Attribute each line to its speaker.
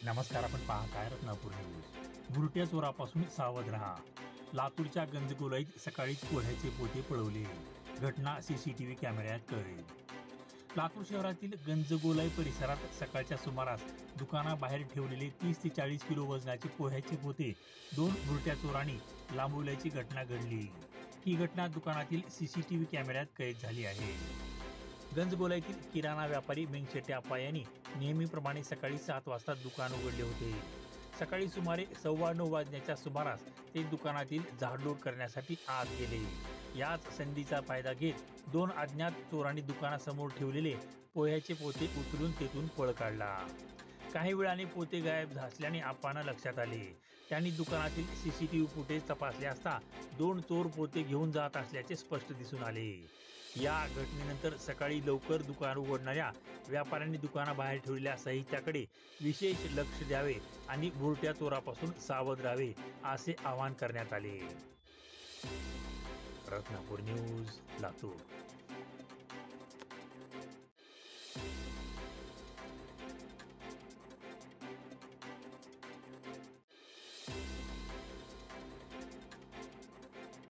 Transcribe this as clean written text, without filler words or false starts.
Speaker 1: नमस्कार. आपण पाहत आहे रत्नापूर न्यूज. बुरट्या चोरापासून सावध राहा. लातूरच्या गंजगोलाईत सकाळीच पोह्याचे पोते पळवले. घटना सीसीटीव्ही कॅमेऱ्यात कैद. लातूर शहरातील गंजगोलाई परिसरात सकाळच्या सुमारास दुकानाबाहेर ठेवलेले 30 ते 40 किलो वजनाचे पोह्याचे पोते दोन बुरट्या चोरांनी लांबवल्याची घटना घडली. ही घटना दुकानातील सीसीटीव्ही कॅमेऱ्यात कैद झाली आहे. गंजगोलाईतील किराणा व्यापारी मेंगशेट्टे आप्पा यांनी नेहमीप्रमाणे सकाळी 7 वाजता दुकान उघडले होते. सकाळी सुमारे 9:15 वाजण्याच्या सुमारास ते दुकानातील झाडलोट करण्यासाठी आत गेले. याच संधीचा फायदा घेत दोन अज्ञात चोरांनी दुकानासमोर ठेवलेले पोह्याचे पोते उचलून तेथून पळ काढला. काही वेळाने पोते गायब असल्याने आप्पांना लक्षात आले. त्यांनी दुकानातील सीसीटीव्ही फुटेज तपासले असता दोन चोर पोते घेऊन जात असल्याचे स्पष्ट दिसून आले. या घटनेनंतर सकाळी लवकर दुकान उघडणाऱ्या व्यापाऱ्यांनी दुकानाबाहेर ठेवलेल्या साहित्याकडे विशेष लक्ष द्यावे आणि बुरट्या चोरापासून सावध राहावे असे आवाहन करण्यात आले. रत्नापूर न्यूज, लातूर.